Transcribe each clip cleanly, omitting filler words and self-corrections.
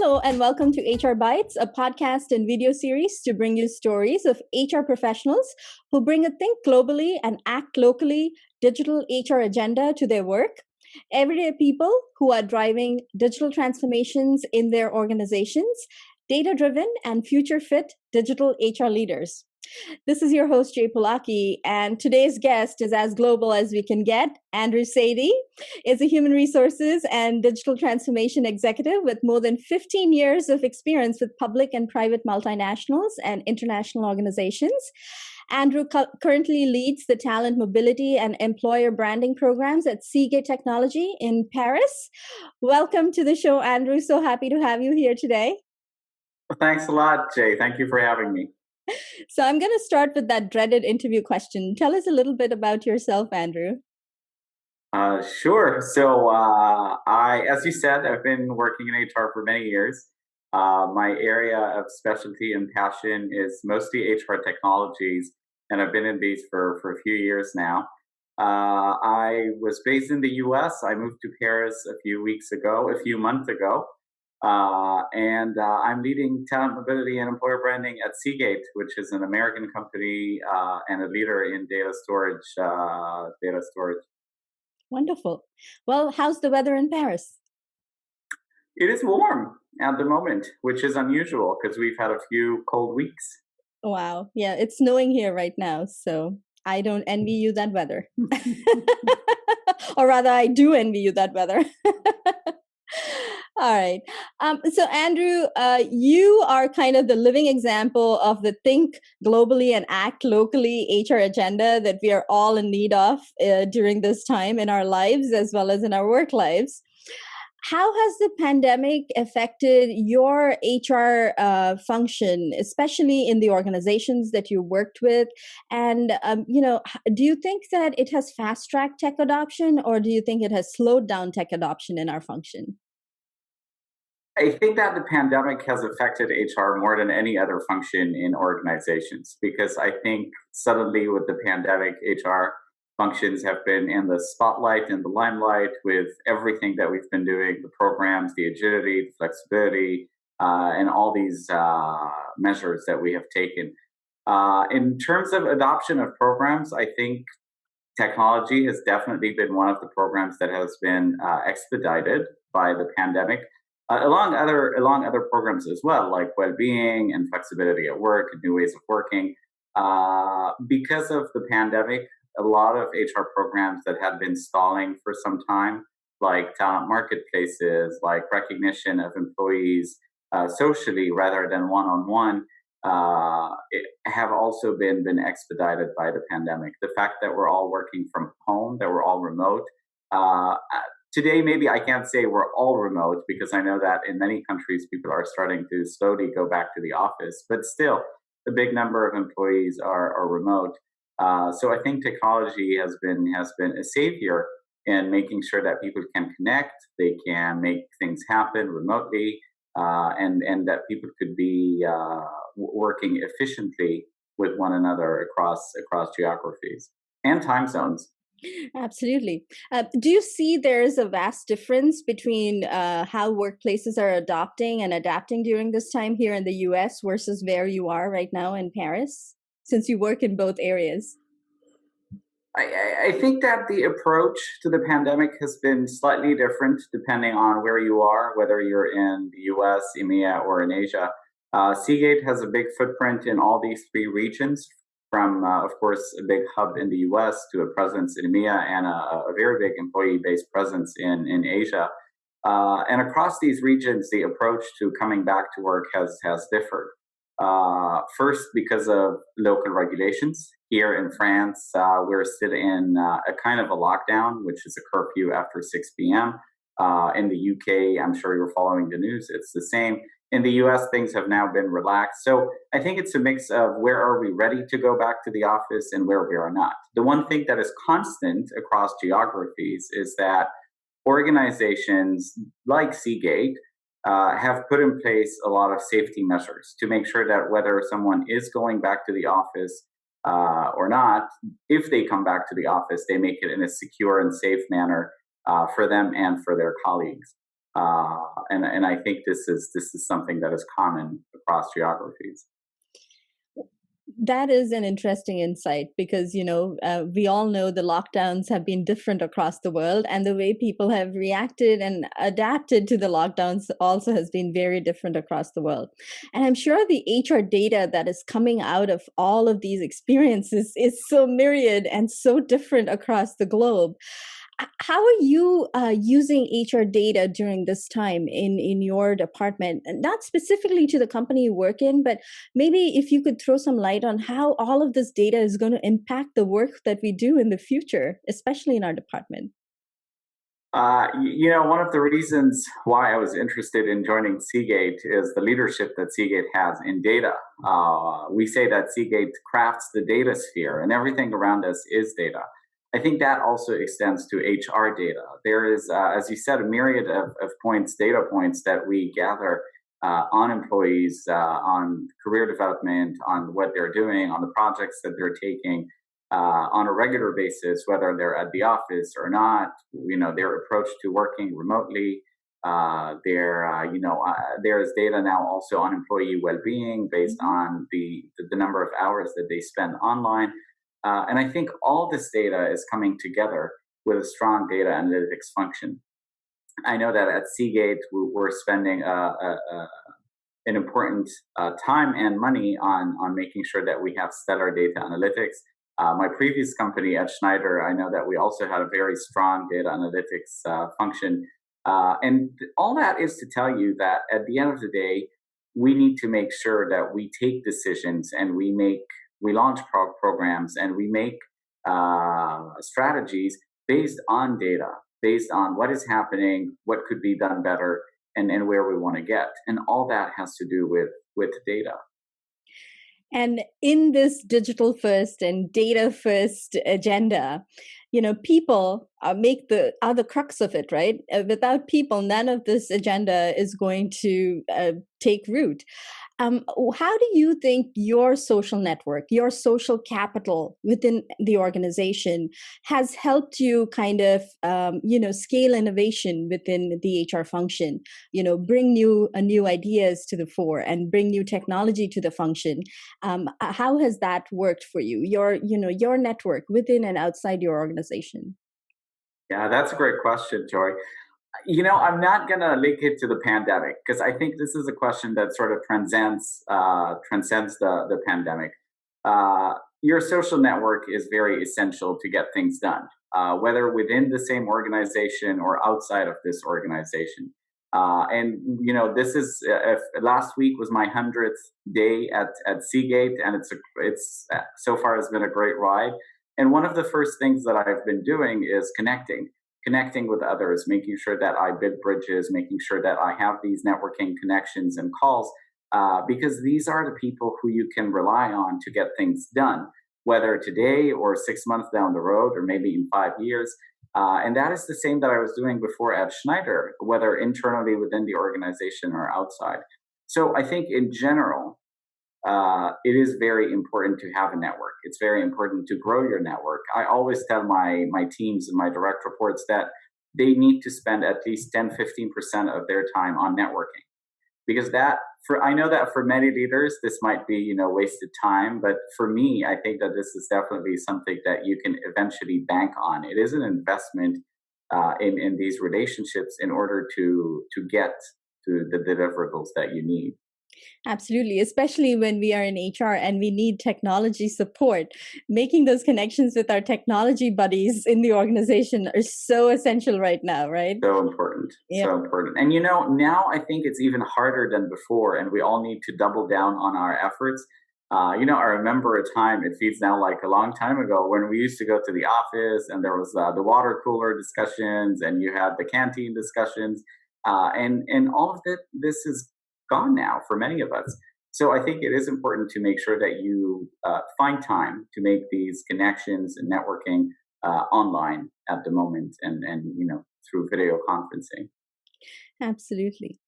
Hello, and welcome to HR Bytes, a podcast and video series to bring you stories of HR professionals who bring a think globally and act locally digital HR agenda to their work. Everyday people who are driving digital transformations in their organizations, data-driven and future-fit digital HR leaders. This is your host, Polaki, and today's guest is as global as we can get. Andrew Saidy is a human resources and digital transformation executive with more than 15 years of experience with public and private multinationals and international organizations. Andrew currently leads the talent mobility and employer branding programs at Seagate Technology in Paris. Welcome to the show, Andrew. So happy to have you here today. Well, thanks a lot, Jay. Thank you for having me. So I'm going to start with that dreaded interview question. Tell us a little bit about yourself, Andrew. Sure. So as you said, I've been working in HR for many years. My area of specialty and passion is mostly HR technologies, and I've been in these for a few years now. I was based in the US. I moved to Paris a few months ago. And I'm leading talent mobility and employer branding at Seagate, which is an American company and a leader in data storage. Wonderful. Well, how's the weather in Paris? It is warm at the moment, which is unusual because we've had a few cold weeks. Wow. Yeah, it's snowing here right now, so I don't envy you that weather. Or rather, I do envy you that weather. All right. So, Andrew, you are kind of the living example of the think globally and act locally HR agenda that we are all in need of during this time in our lives as well as in our work lives. How has the pandemic affected your HR function, especially in the organizations that you worked with? And, do you think that it has fast-tracked tech adoption, or do you think it has slowed down tech adoption in our function? I think that the pandemic has affected HR more than any other function in organizations, because I think suddenly with the pandemic, HR functions have been in the spotlight, in the limelight with everything that we've been doing, the programs, the agility, the flexibility, and all these measures that we have taken. In terms of adoption of programs, I think technology has definitely been one of the programs that has been expedited by the pandemic. Along other programs as well, like well-being and flexibility at work and new ways of working. Because of the pandemic, a lot of HR programs that had been stalling for some time, like talent marketplaces, like recognition of employees socially rather than one-on-one, have also been expedited by the pandemic. The fact that we're all working from home, that we're all remote. Today, maybe I can't say we're all remote because I know that in many countries, people are starting to slowly go back to the office, but still, a big number of employees are remote. So I think technology has been a savior in making sure that people can connect, they can make things happen remotely, and that people could be working efficiently with one another across geographies and time zones. Absolutely. Do you see there's a vast difference between how workplaces are adopting and adapting during this time here in the US versus where you are right now in Paris, since you work in both areas? I think that the approach to the pandemic has been slightly different depending on where you are, whether you're in the US, EMEA, or in Asia. Seagate has a big footprint in all these three regions, from, of course, a big hub in the US to a presence in EMEA and a very big employee-based presence in Asia. And across these regions, the approach to coming back to work has differed. First, because of local regulations. Here in France, we're still in a kind of a lockdown, which is a curfew after 6 p.m. In the UK, I'm sure you're following the news, it's the same. In the US, things have now been relaxed. So I think it's a mix of where are we ready to go back to the office and where we are not. The one thing that is constant across geographies is that organizations like Seagate have put in place a lot of safety measures to make sure that whether someone is going back to the office or not, if they come back to the office, they make it in a secure and safe manner for them and for their colleagues. And I think this is something that is common across geographies. That is an interesting insight because, we all know the lockdowns have been different across the world, and the way people have reacted and adapted to the lockdowns also has been very different across the world. And I'm sure the HR data that is coming out of all of these experiences is so myriad and so different across the globe. How are you using HR data during this time in your department? And not specifically to the company you work in, but maybe if you could throw some light on how all of this data is going to impact the work that we do in the future, especially in our department. One of the reasons why I was interested in joining Seagate is the leadership that Seagate has in data. We say that Seagate crafts the data sphere, and everything around us is data. I think that also extends to HR data. There is, as you said, a myriad of points, data points that we gather on employees, on career development, on what they're doing, on the projects that they're taking on a regular basis, whether they're at the office or not. Their approach to working remotely. There's data now also on employee well-being based on the number of hours that they spend online. And I think all this data is coming together with a strong data analytics function. I know that at Seagate, we're spending an important time and money on making sure that we have stellar data analytics. My previous company at Schneider, I know that we also had a very strong data analytics function. And all that is to tell you that at the end of the day, we need to make sure that we take decisions and we launch programs and we make strategies based on data, based on what is happening, what could be done better, and where we want to get. And all that has to do with data. And in this digital first and data first agenda, people are the crux of it, right? Without people, none of this agenda is going to take root. How do you think your social network, your social capital within the organization has helped you kind of, scale innovation within the HR function, bring new ideas to the fore and bring new technology to the function? How has that worked for you, your network within and outside your organization? Yeah, that's a great question, Joy. I'm not going to link it to the pandemic because I think this is a question that sort of transcends the pandemic. Your social network is very essential to get things done, whether within the same organization or outside of this organization. This is last week was my 100th day at Seagate, and it's so far has been a great ride. And one of the first things that I've been doing is connecting with others, making sure that I build bridges, making sure that I have these networking connections and calls, because these are the people who you can rely on to get things done, whether today or 6 months down the road, or maybe in 5 years. And that is the same that I was doing before at Schneider, whether internally within the organization or outside. So I think in general, it is very important to have a network. It's very important to grow your network. I always tell my teams and my direct reports that they need to spend at least 10-15% of their time on networking. Because I know that for many leaders, this might be, wasted time. But for me, I think that this is definitely something that you can eventually bank on. It is an investment in these relationships in order to get to the deliverables that you need. Absolutely, especially when we are in HR and we need technology support. Making those connections with our technology buddies in the organization are so essential right now, right? So important. Yeah. So important. And now I think it's even harder than before, and we all need to double down on our efforts. I remember a time, it feels now like a long time ago, when we used to go to the office and there was the water cooler discussions and you had the canteen discussions. And all of this is gone now for many of us. So I think it is important to make sure that you find time to make these connections and networking online at the moment and through video conferencing. Absolutely.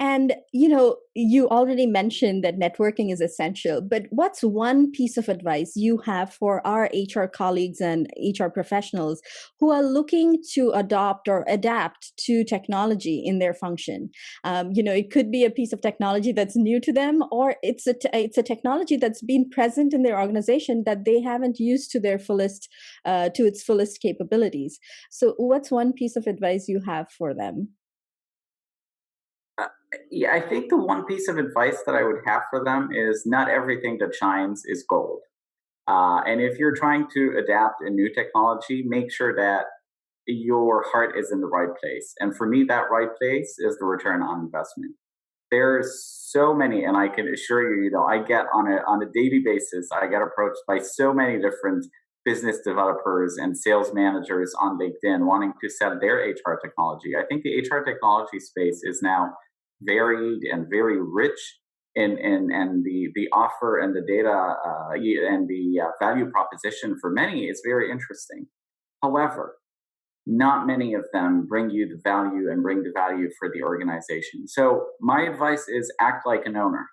And, you already mentioned that networking is essential, but what's one piece of advice you have for our HR colleagues and HR professionals who are looking to adopt or adapt to technology in their function? It could be a piece of technology that's new to them, or it's a technology that's been present in their organization that they haven't used to their fullest, to its fullest capabilities. So, what's one piece of advice you have for them? Yeah, I think the one piece of advice that I would have for them is not everything that shines is gold. And if you're trying to adapt a new technology, make sure that your heart is in the right place. And for me, that right place is the return on investment. There's so many, and I can assure you, I get on a daily basis, I get approached by so many different business developers and sales managers on LinkedIn wanting to sell their HR technology. I think the HR technology space is now varied and very rich in and the offer and the data and the value proposition for many is very interesting. However, not many of them bring you the value and bring the value for the organization. So my advice is act like an owner.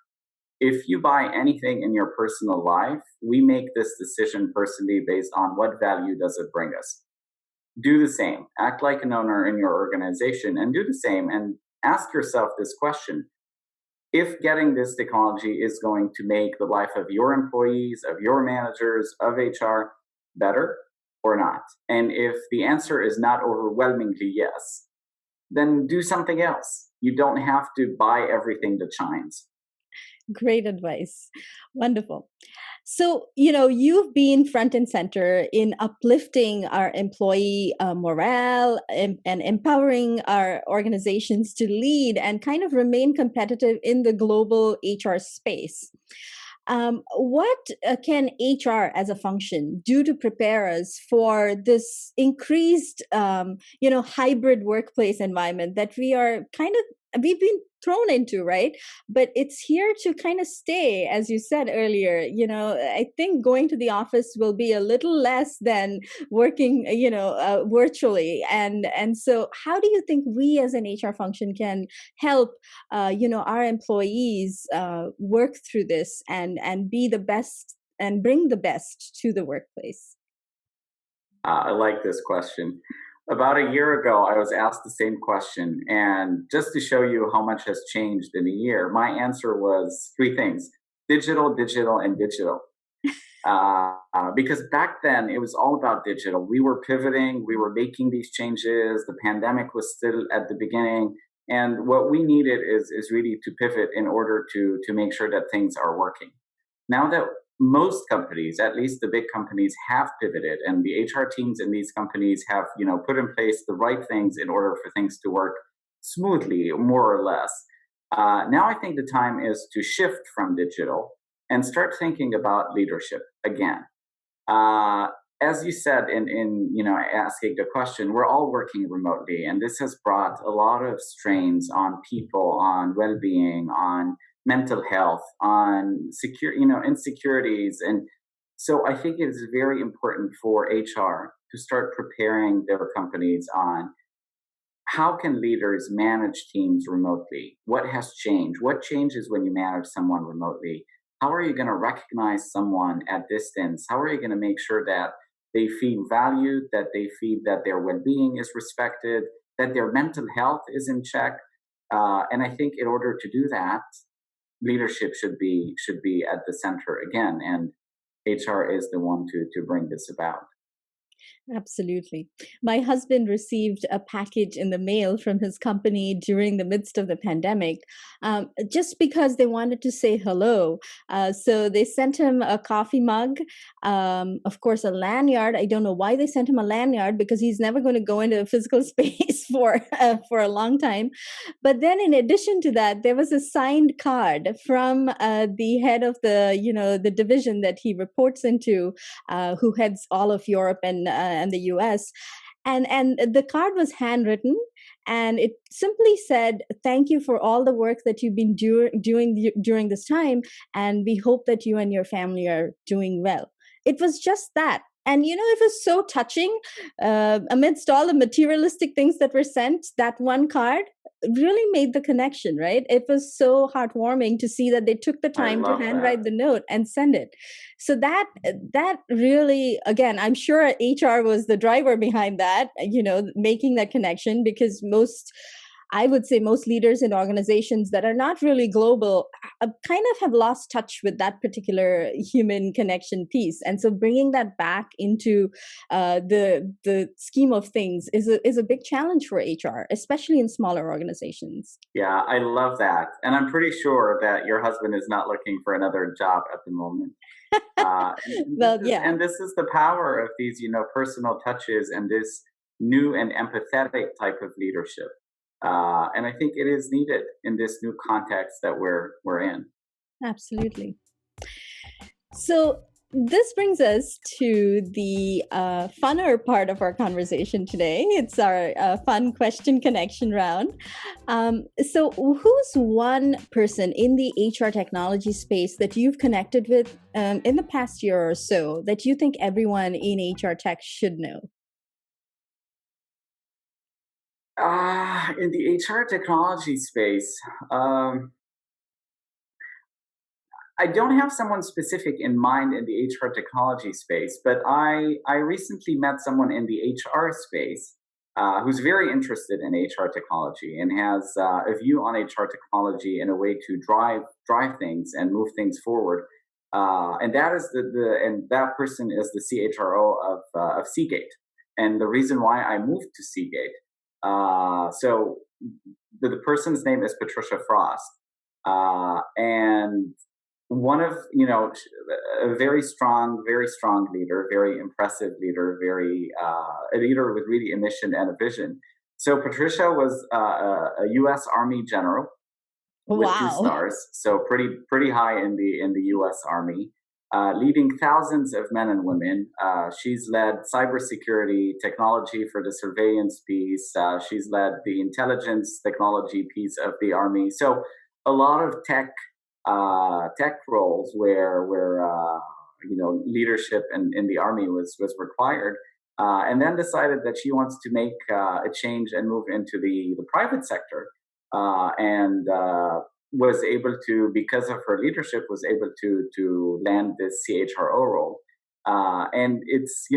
If you buy anything in your personal life, we make this decision personally based on what value does it bring us. Do the same. Act like an owner in your organization and do the same and ask yourself this question. If getting this technology is going to make the life of your employees, of your managers, of HR better or not? And if the answer is not overwhelmingly yes, then do something else. You don't have to buy everything that shines. Great advice. Wonderful. So, you've been front and center in uplifting our employee morale and empowering our organizations to lead and kind of remain competitive in the global HR space. What can HR as a function do to prepare us for this increased, hybrid workplace environment that we've been thrown into, right? But it's here to kind of stay, as you said earlier. I think going to the office will be a little less than working, virtually. And so, how do you think we as an HR function can help, our employees work through this and be the best and bring the best to the workplace? I like this question. About a year ago, I was asked the same question. And just to show you how much has changed in a year, my answer was three things: digital, digital, and digital. Because back then it was all about digital. We were pivoting, we were making these changes. The pandemic was still at the beginning. And what we needed is really to pivot in order to make sure that things are working. Now that most companies, at least the big companies, have pivoted, and the HR teams in these companies have, put in place the right things in order for things to work smoothly, more or less. Now I think the time is to shift from digital and start thinking about leadership again. As you said in asking the question, we're all working remotely, and this has brought a lot of strains on people, on well-being, on mental health, on insecurities. And so I think it is very important for HR to start preparing their companies on how can leaders manage teams remotely? What has changed? What changes when you manage someone remotely? How are you going to recognize someone at distance? How are you going to make sure that they feel valued, that they feel that their well-being is respected, that their mental health is in check? And I think in order to do that, leadership should be at the center again, and HR is the one to bring this about. Absolutely. My husband received a package in the mail from his company during the midst of the pandemic, just because they wanted to say hello. So they sent him a coffee mug, of course, a lanyard. I don't know why they sent him a lanyard because he's never going to go into a physical space for a long time. But then, in addition to that, there was a signed card from the head of the division that he reports into, who heads all of Europe and the US. And the card was handwritten, and it simply said, "Thank you for all the work that you've been doing during this time, and we hope that you and your family are doing well." It was just that. And it was so touching. Amidst all the materialistic things that were sent, that one card really made the connection, right? It was so heartwarming to see that they took the I time to love that. handwrite the note and send it. So that really, again, I'm sure HR was the driver behind that, making that connection, because I would say most leaders in organizations that are not really global kind of have lost touch with that particular human connection piece. And so bringing that back into the scheme of things is a big challenge for HR, especially in smaller organizations. Yeah, I love that. And I'm pretty sure that your husband is not looking for another job at the moment. Well, yeah. This is the power of these, personal touches and this new and empathetic type of leadership. And I think it is needed in this new context that we're in. Absolutely. So this brings us to the funner part of our conversation today. It's our fun question connection round. So who's one person in the HR technology space that you've connected with in the past year or so that you think everyone in HR tech should know? In the HR technology space, I don't have someone specific in mind in the HR technology space, but I recently met someone in the HR space who's very interested in HR technology and has a view on HR technology in a way to drive things and move things forward. And that is and that person is the CHRO of Seagate. And the reason why I moved to Seagate, so the person's name is Patricia Frost, and one of a very strong leader, very impressive leader, a leader with really a mission and a vision. So Patricia was a U.S. Army general with 2 Wow. stars, so pretty high in the U.S. Army, leading thousands of men and women. She's led cybersecurity technology for the surveillance piece. She's led the intelligence technology piece of the Army. So a lot of tech roles where leadership in the Army was required, and then decided that she wants to make a change and move into the private sector, and was able to, because of her leadership, was able to land this CHRO role, and it's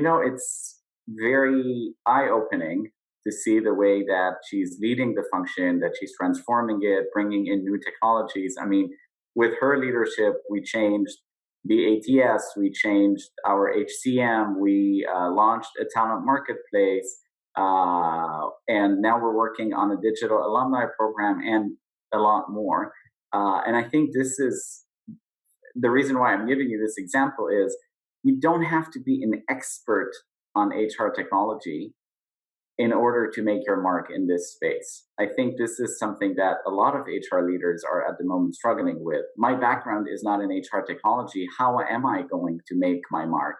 very eye opening to see the way that she's leading the function, that she's transforming it, bringing in new technologies. I mean, with her leadership, we changed the ATS, we changed our HCM, we launched a talent marketplace, and now we're working on a digital alumni program and a lot more. And I think this is the reason why I'm giving you this example is you don't have to be an expert on HR technology in order to make your mark in this space. I think this is something that a lot of HR leaders are at the moment struggling with. My background is not in HR technology. How am I going to make my mark?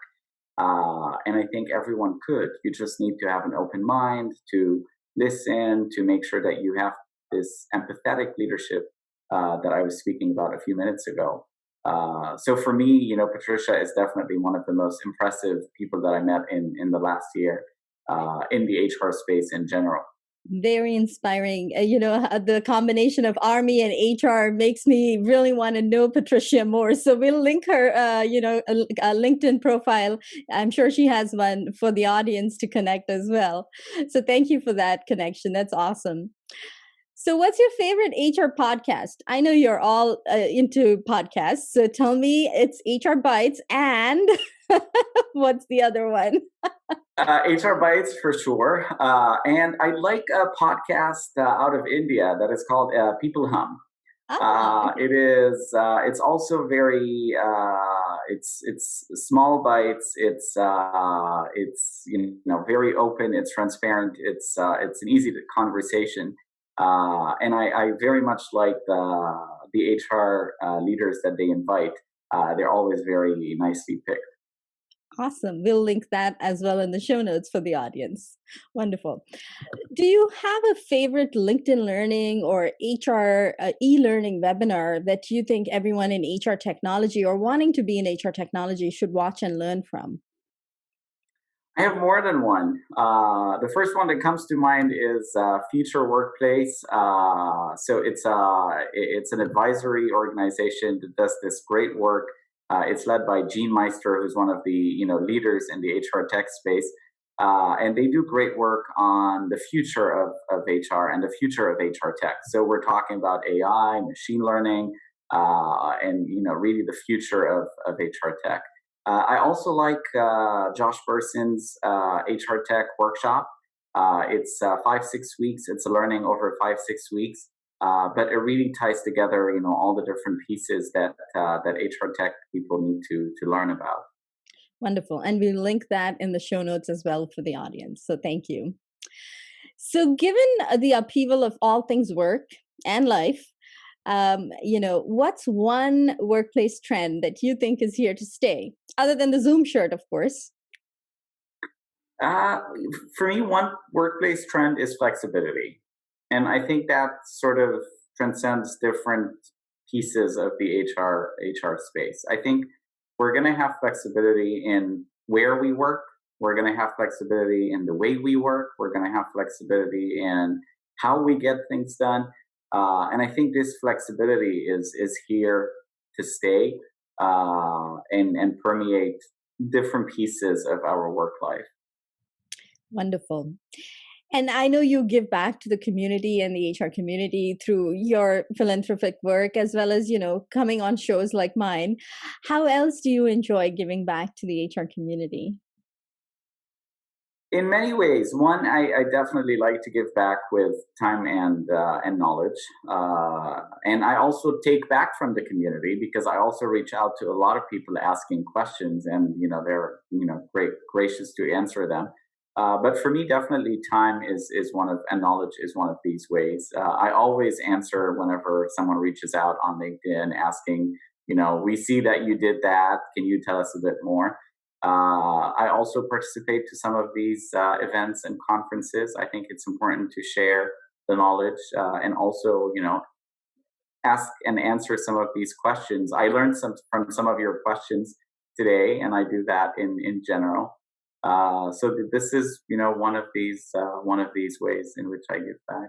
And I think everyone could. You just need to have an open mind, to listen, to make sure that you have this empathetic leadership that I was speaking about a few minutes ago. So for me, Patricia is definitely one of the most impressive people that I met in the last year. In the HR space in general. Very inspiring. The combination of Army and HR makes me really want to know Patricia more. So we'll link her, a LinkedIn profile. I'm sure she has one for the audience to connect as well. So thank you for that connection. That's awesome. So, what's your favorite HR podcast? I know you're all into podcasts. So, tell me, it's HR Bytes, and what's the other one? HR Bytes for sure. And I like a podcast out of India that is called PeopleHum. Okay. It is. It's also very. It's small bites. It's very open. It's transparent. It's an easy conversation. And I very much like the HR leaders that they invite. They're always very nicely picked. Awesome. We'll link that as well in the show notes for the audience. Wonderful. Do you have a favorite LinkedIn Learning or HR e-learning webinar that you think everyone in HR technology or wanting to be in HR technology should watch and learn from? I have more than one. The first one that comes to mind is Future Workplace. So it's an advisory organization that does this great work. It's led by Gene Meister, who's one of the leaders in the HR tech space, and they do great work on the future of HR and the future of HR tech. So we're talking about AI, machine learning, and really the future of HR tech. I also like Josh Berson's HR Tech workshop. It's 5-6 weeks. It's a learning over 5-6 weeks, but it really ties together, all the different pieces that HR Tech people need to learn about. Wonderful. And we'll link that in the show notes as well for the audience. So thank you. So, given the upheaval of all things work and life, what's one workplace trend that you think is here to stay, other than the Zoom shirt, of course? Uh, for me, one workplace trend is flexibility. And I think that sort of transcends different pieces of the HR space. I think we're going to have flexibility in where we work. We're going to have flexibility in the way we work. We're going to have flexibility in how we get things done. And I think this flexibility is here to stay and permeate different pieces of our work life. Wonderful. And I know you give back to the community and the HR community through your philanthropic work, as well as, coming on shows like mine. How else do you enjoy giving back to the HR community? In many ways, one, I definitely like to give back with time and knowledge, and I also take back from the community because I also reach out to a lot of people asking questions, and they're gracious to answer them. But for me, definitely time is one of and knowledge is one of these ways. I always answer whenever someone reaches out on LinkedIn asking, we see that you did that. Can you tell us a bit more? I also participate to some of these events and conferences. I think it's important to share the knowledge and also, ask and answer some of these questions. I learned from some of your questions today, and I do that in general. So this is, one of these ways in which I give back.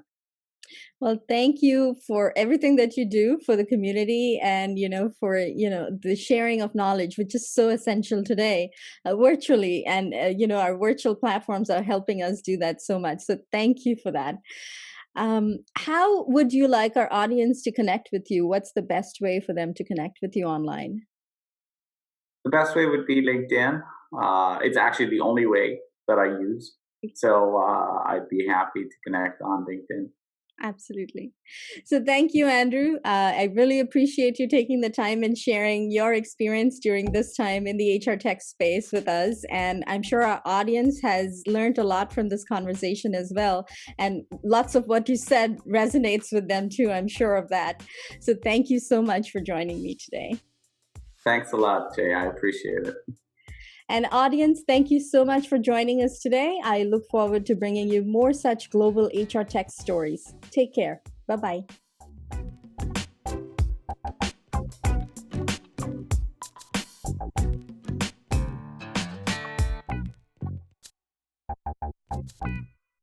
Well, thank you for everything that you do for the community and, for, the sharing of knowledge, which is so essential today, virtually. And, our virtual platforms are helping us do that so much. So thank you for that. How would you like our audience to connect with you? What's the best way for them to connect with you online? The best way would be LinkedIn. It's actually the only way that I use. So I'd be happy to connect on LinkedIn. Absolutely. So thank you, Andrew. I really appreciate you taking the time and sharing your experience during this time in the HR tech space with us. And I'm sure our audience has learned a lot from this conversation as well. And lots of what you said resonates with them too. I'm sure of that. So thank you so much for joining me today. Thanks a lot, Jay. I appreciate it. And audience, thank you so much for joining us today. I look forward to bringing you more such global HR tech stories. Take care. Bye-bye.